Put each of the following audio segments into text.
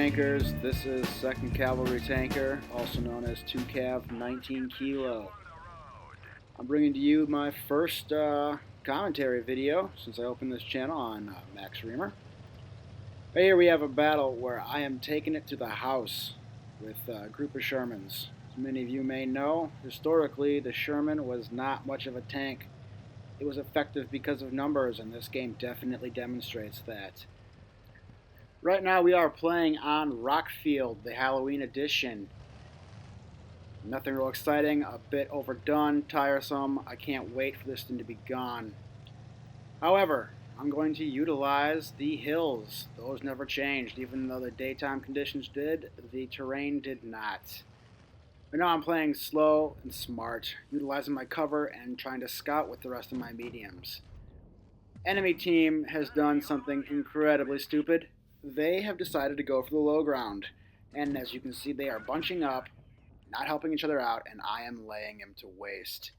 tankers, this is 2nd Cavalry Tanker, also known as 2Cav 19 Kilo. I'm bringing to you my first commentary video since I opened this channel on Max Reamer. Right here we have a battle where I am taking it to the house with a group of Shermans. As many of you may know, historically the Sherman was not much of a tank. It was effective because of numbers, and this game definitely demonstrates that. Right now we are playing on Rockfield, the Halloween edition. Nothing real exciting, a bit overdone, tiresome. I can't wait for this thing to be gone. However, I'm going to utilize the hills. Those never changed. Even though the daytime conditions did, the terrain did not. But now I'm playing slow and smart, utilizing my cover and trying to scout with the rest of my mediums. Enemy team has done something incredibly stupid. They have decided to go for the low ground, and as you can see, they are bunching up, not helping each other out, and I am laying them to waste.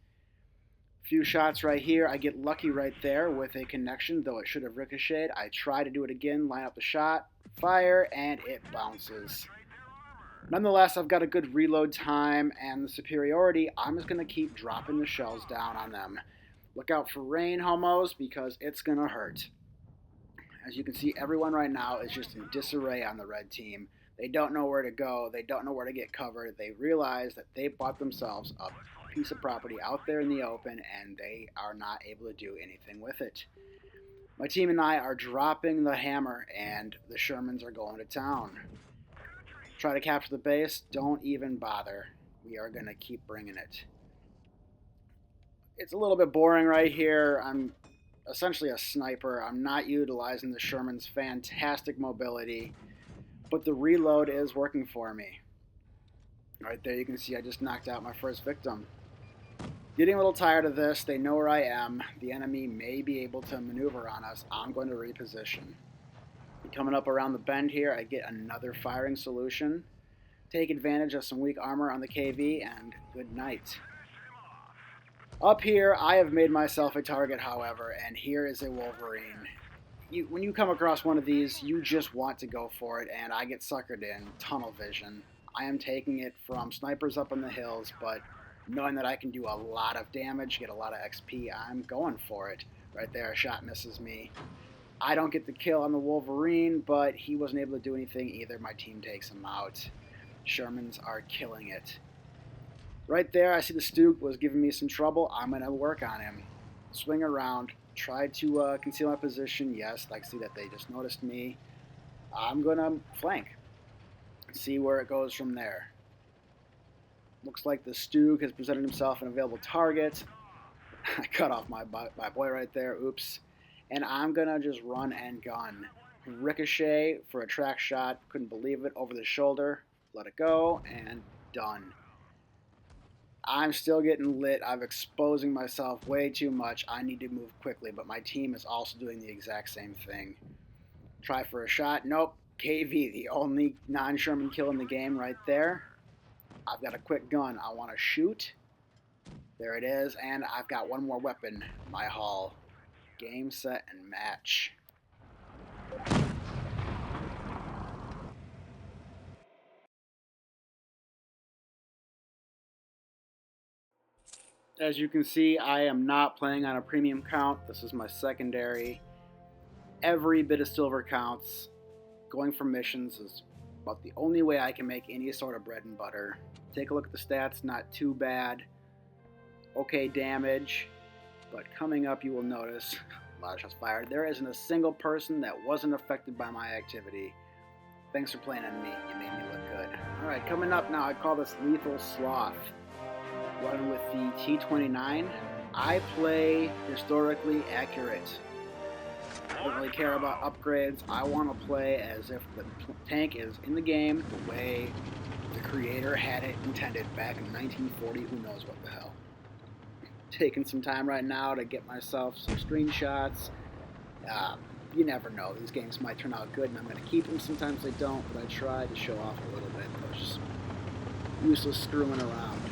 Few shots right here. I get lucky right there with a connection, though it should have ricocheted. I try to do it again, line up the shot, fire, and it bounces. Nonetheless, I've got a good reload time and the superiority. I'm just going to keep dropping the shells down on them. Look out for rain, homos, because it's going to hurt. As you can see, everyone right now is just in disarray on the red team. They don't know where to go. They don't know where to get covered. They realize that they bought themselves a piece of property out there in the open, and they are not able to do anything with it. My team and I are dropping the hammer, and the Shermans are going to town. Try to capture the base. Don't even bother. We are going to keep bringing it. It's a little bit boring right here. I'm essentially a sniper. I'm not utilizing the Sherman's fantastic mobility, but the reload is working for me. Right there you can see I just knocked out my first victim. Getting a little tired of this. They know where I am. The enemy may be able to maneuver on us. I'm going to reposition. Coming up around the bend here, I get another firing solution. Take advantage of some weak armor on the KV, and good night. Up here, I have made myself a target, however, and here is a Wolverine. When you come across one of these, you just want to go for it, and I get suckered in. Tunnel vision. I am taking it from snipers up in the hills, but knowing that I can do a lot of damage, get a lot of XP, I'm going for it. Right there, a shot misses me. I don't get the kill on the Wolverine, but he wasn't able to do anything either. My team takes him out. Shermans are killing it. Right there, I see the Stook was giving me some trouble. I'm going to work on him. Swing around. Try to conceal my position. Yes, I see that they just noticed me. I'm going to flank. See where it goes from there. Looks like the Stook has presented himself an available target. I cut off my boy right there. Oops. And I'm going to just run and gun. Ricochet for a track shot. Couldn't believe it. Over the shoulder. Let it go. And done. I'm still getting lit. I'm exposing myself way too much. I need to move quickly, but my team is also doing the exact same thing. Try for a shot. Nope. KV, the only non-Sherman kill in the game right there. I've got a quick gun. I want to shoot. There it is. And I've got one more weapon. My hull. Game, set, and match. As you can see, I am not playing on a premium count. This is my secondary. Every bit of silver counts. Going for missions is about the only way I can make any sort of bread and butter. Take a look at the stats, not too bad. Okay damage, but coming up you will notice a lot of shots fired. There isn't a single person that wasn't affected by my activity. Thanks for playing on me. You made me look good. Alright, coming up now, I call this Lethal Sloth. Running with the T-29. I play historically accurate. I don't really care about upgrades. I want to play as if the tank is in the game the way the creator had it intended back in 1940. Who knows what the hell. Taking some time right now to get myself some screenshots. You never know. These games might turn out good and I'm going to keep them. Sometimes they don't, but I try to show off a little bit. There's just useless screwing around.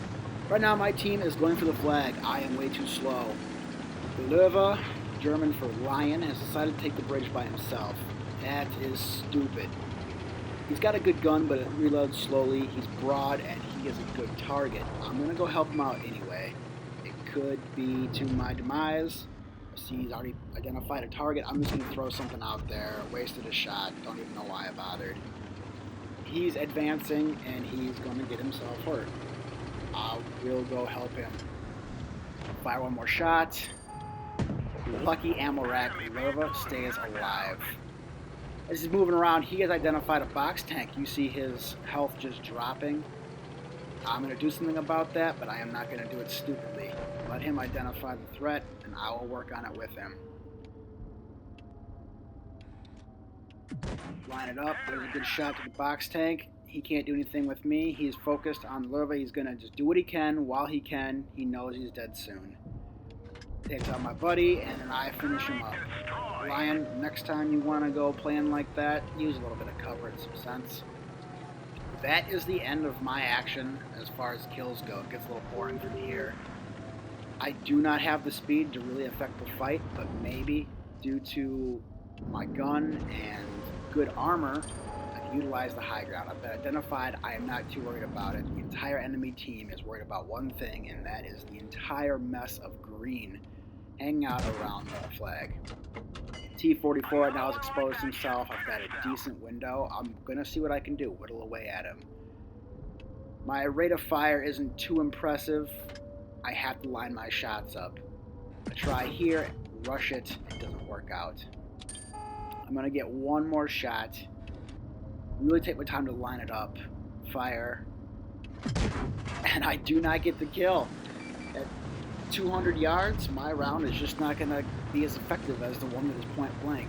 Right now my team is going for the flag. I am way too slow. Löwe, German for lion, has decided to take the bridge by himself. That is stupid. He's got a good gun, but it reloads slowly. He's broad, and he is a good target. I'm going to go help him out anyway. It could be to my demise. See, he's already identified a target. I'm just going to throw something out there. Wasted a shot. Don't even know why I bothered. He's advancing, and he's going to get himself hurt. I will go help him. Fire one more shot. Lucky ammo rack. Larva stays alive. As he's moving around, he has identified a box tank. You see his health just dropping. I'm going to do something about that, but I am not going to do it stupidly. Let him identify the threat, and I will work on it with him. Line it up. There's a good shot to the box tank. He can't do anything with me. He's focused on the larva. He's going to just do what he can while he can. He knows he's dead soon. Takes out my buddy, and then I finish him up. Ryan, next time you want to go playing like that, use a little bit of cover and some sense. That is the end of my action as far as kills go. It gets a little boring from here. I do not have the speed to really affect the fight, but maybe due to my gun and good armor, I can utilize the high ground. I've been identified. I am not too worried about it. The entire enemy team is worried about one thing, and that is the entire mess of green hanging out around the flag. T-44 right now has exposed himself. I've got a decent window. I'm going to see what I can do, whittle away at him. My rate of fire isn't too impressive. I have to line my shots up. I try here, rush it, it doesn't work out. I'm going to get one more shot. Really take my time to line it up. Fire. And I do not get the kill. At 200 yards, my round is just not going to be as effective as the one that is point blank.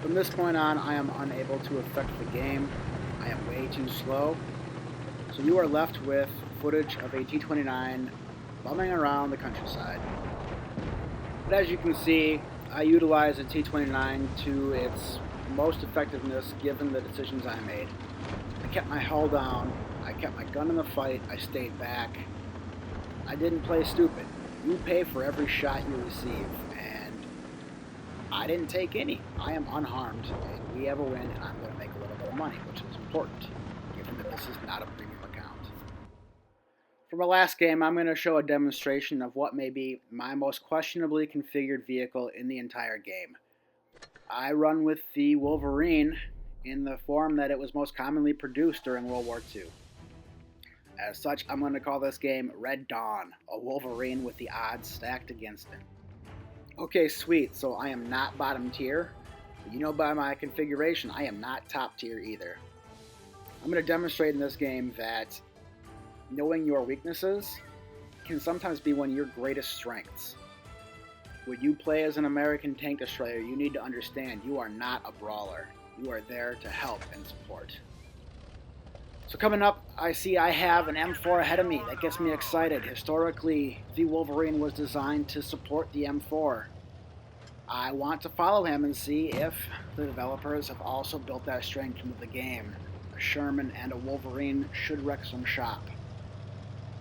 From this point on, I am unable to affect the game. I am way too slow. So you are left with footage of a T-29 bumming around the countryside. But as you can see, I utilized a T-29 to its most effectiveness given the decisions I made. I kept my hull down, I kept my gun in the fight, I stayed back. I didn't play stupid. You pay for every shot you receive, and I didn't take any. I am unharmed, and we have a win, and I'm going to make a little bit of money, which is important, given that this is not a premium account. For my last game, I'm going to show a demonstration of what may be my most questionably configured vehicle in the entire game. I run with the Wolverine in the form that it was most commonly produced during World War II. As such, I'm going to call this game Red Dawn, a Wolverine with the odds stacked against him. Okay, sweet, so I am not bottom tier. But you know by my configuration, I am not top tier either. I'm going to demonstrate in this game that knowing your weaknesses can sometimes be one of your greatest strengths. When you play as an American tank destroyer, you need to understand you are not a brawler. You are there to help and support. So coming up, I see I have an M4 ahead of me. That gets me excited. Historically, the Wolverine was designed to support the M4. I want to follow him and see if the developers have also built that strength into the game. A Sherman and a Wolverine should wreck some shop.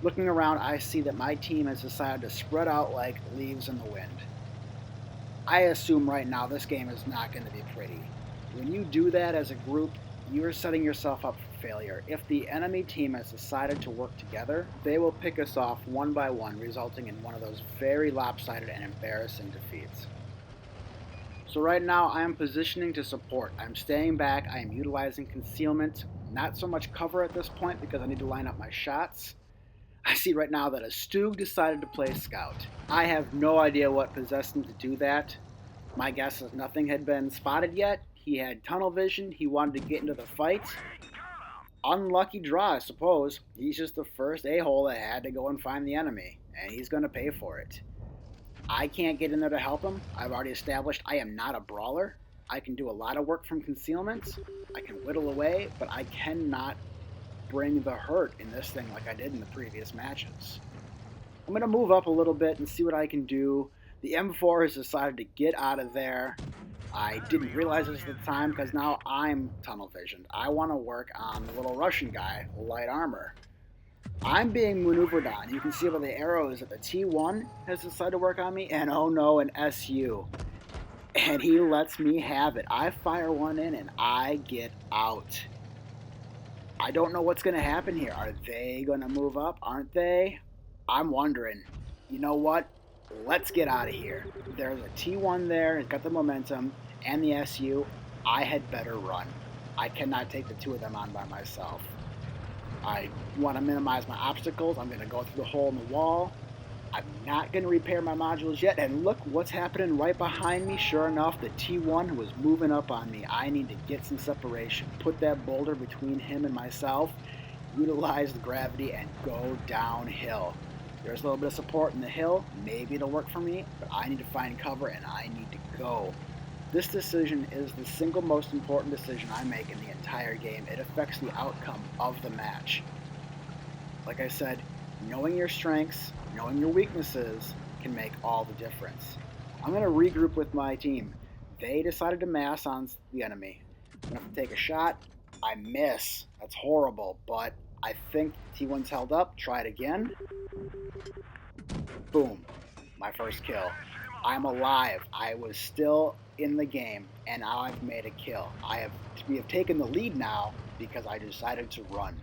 Looking around, I see that my team has decided to spread out like leaves in the wind. I assume right now this game is not going to be pretty. When you do that as a group, you are setting yourself up for failure. If the enemy team has decided to work together, they will pick us off one by one, resulting in one of those very lopsided and embarrassing defeats. So right now, I am positioning to support. I'm staying back. I am utilizing concealment. Not so much cover at this point because I need to line up my shots. I see right now that a Stug decided to play scout. I have no idea what possessed him to do that. My guess is nothing had been spotted yet. He had tunnel vision. He wanted to get into the fight. Unlucky draw, I suppose. He's just the first a-hole that had to go and find the enemy, and he's going to pay for it. I can't get in there to help him. I've already established I am not a brawler. I can do a lot of work from concealment. I can whittle away, but I cannot bring the hurt in this thing like I did in the previous matches. I'm going to move up a little bit and see what I can do. The M4 has decided to get out of there. I didn't realize this at the time because now I'm tunnel visioned. I want to work on the little Russian guy, light armor. I'm being maneuvered on. You can see by the arrows that the T1 has decided to work on me, and oh no, an SU. and he lets me have it. I fire one in and I get out. I don't know what's going to happen here. Are they going to move up? Aren't they? I'm wondering. You know what? Let's get out of here. There's a T1 there. It's got the momentum and the SU. I had better run. I cannot take the two of them on by myself. I want to minimize my obstacles. I'm going to go through the hole in the wall. I'm not going to repair my modules yet. And look what's happening right behind me. Sure enough, the T1 was moving up on me. I need to get some separation. Put that boulder between him and myself. Utilize the gravity and go downhill. There's a little bit of support in the hill. Maybe it'll work for me, but I need to find cover and I need to go. This decision is the single most important decision I make in the entire game. It affects the outcome of the match. Like I said, knowing your strengths, knowing your weaknesses can make all the difference. I'm going to regroup with my team. They decided to mass on the enemy. I'm going to have to take a shot. I miss. That's horrible, but I think T1's held up. Try it again. Boom. My first kill. I'm alive. I was still in the game, and now I've made a kill. We have taken the lead now because I decided to run.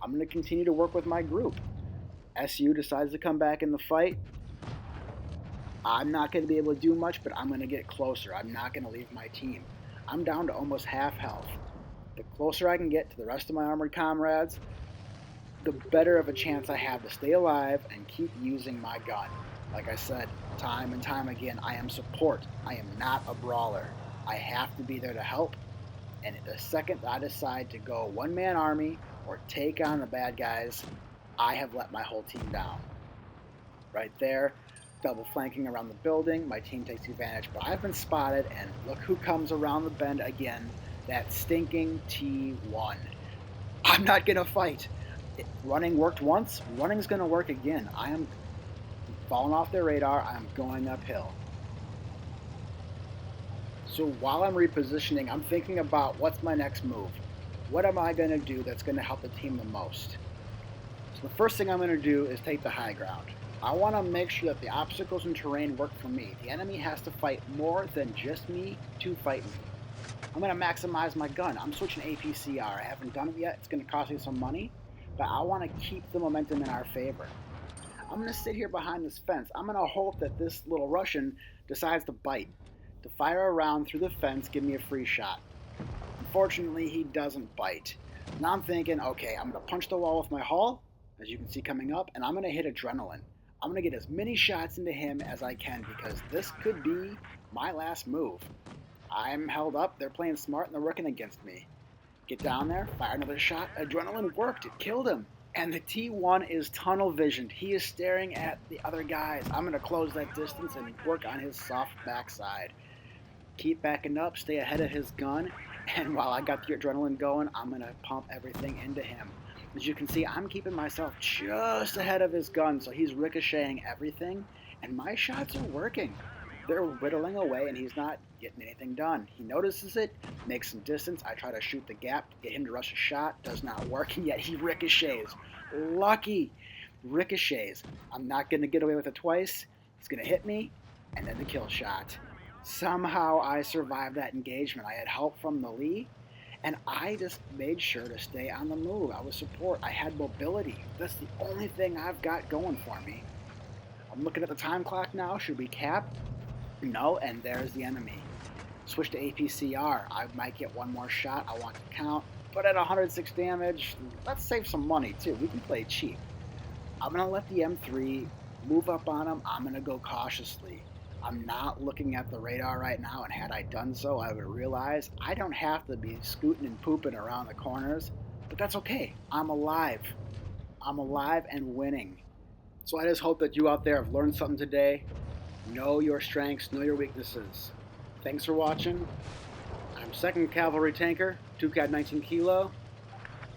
I'm going to continue to work with my group. SU decides to come back in the fight. I'm not going to be able to do much, but I'm going to get closer. I'm not going to leave my team. I'm down to almost half health. The closer I can get to the rest of my armored comrades, the better of a chance I have to stay alive and keep using my gun. Like I said, time and time again, I am support. I am not a brawler. I have to be there to help. And the second I decide to go one-man army or take on the bad guys, I have let my whole team down. Right there, double flanking around the building. My team takes advantage, but I've been spotted, and look who comes around the bend again. That stinking T1. I'm not going to fight. Running worked once. Running's going to work again. I am falling off their radar. I'm going uphill. So while I'm repositioning, I'm thinking about what's my next move. What am I going to do that's going to help the team the most? So the first thing I'm going to do is take the high ground. I want to make sure that the obstacles and terrain work for me. The enemy has to fight more than just me to fight me. I'm going to maximize my gun. I'm switching APCR. I haven't done it yet. It's going to cost me some money, but I want to keep the momentum in our favor. I'm going to sit here behind this fence. I'm going to hope that this little Russian decides to bite, to fire around through the fence, give me a free shot. Unfortunately, he doesn't bite. Now I'm thinking, okay, I'm going to punch the wall with my hull, as you can see coming up, and I'm going to hit adrenaline. I'm going to get as many shots into him as I can because this could be my last move. I'm held up, they're playing smart, and they're working against me. Get down there, fire another shot, adrenaline worked, it killed him. And the T1 is tunnel visioned. He is staring at the other guys. I'm going to close that distance and work on his soft backside. Keep backing up, stay ahead of his gun, and while I got the adrenaline going, I'm going to pump everything into him. As you can see, I'm keeping myself just ahead of his gun, so he's ricocheting everything, and my shots are working. They're whittling away, and he's not getting anything done. He notices it, makes some distance. I try to shoot the gap, get him to rush a shot. Does not work, and yet he ricochets. Lucky. Ricochets. I'm not going to get away with it twice. He's going to hit me, and then the kill shot. Somehow I survived that engagement. I had help from the Lee, and I just made sure to stay on the move. I was support. I had mobility. That's the only thing I've got going for me. I'm looking at the time clock now. Should we cap? No, and there's the enemy. Switch to APCR. I might get one more shot. I want to count. But at 106 damage, let's save some money too. We can play cheap. I'm going to let the M3 move up on him. I'm going to go cautiously. I'm not looking at the radar right now, and had I done so, I would realize I don't have to be scooting and pooping around the corners, but that's okay. I'm alive. I'm alive and winning. So I just hope that you out there have learned something today. Know your strengths, know your weaknesses. Thanks for watching. I'm 2nd Cavalry Tanker, 2 Cat 19 Kilo,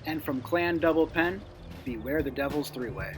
and from Clan Double Pen, beware the Devil's 3-Way.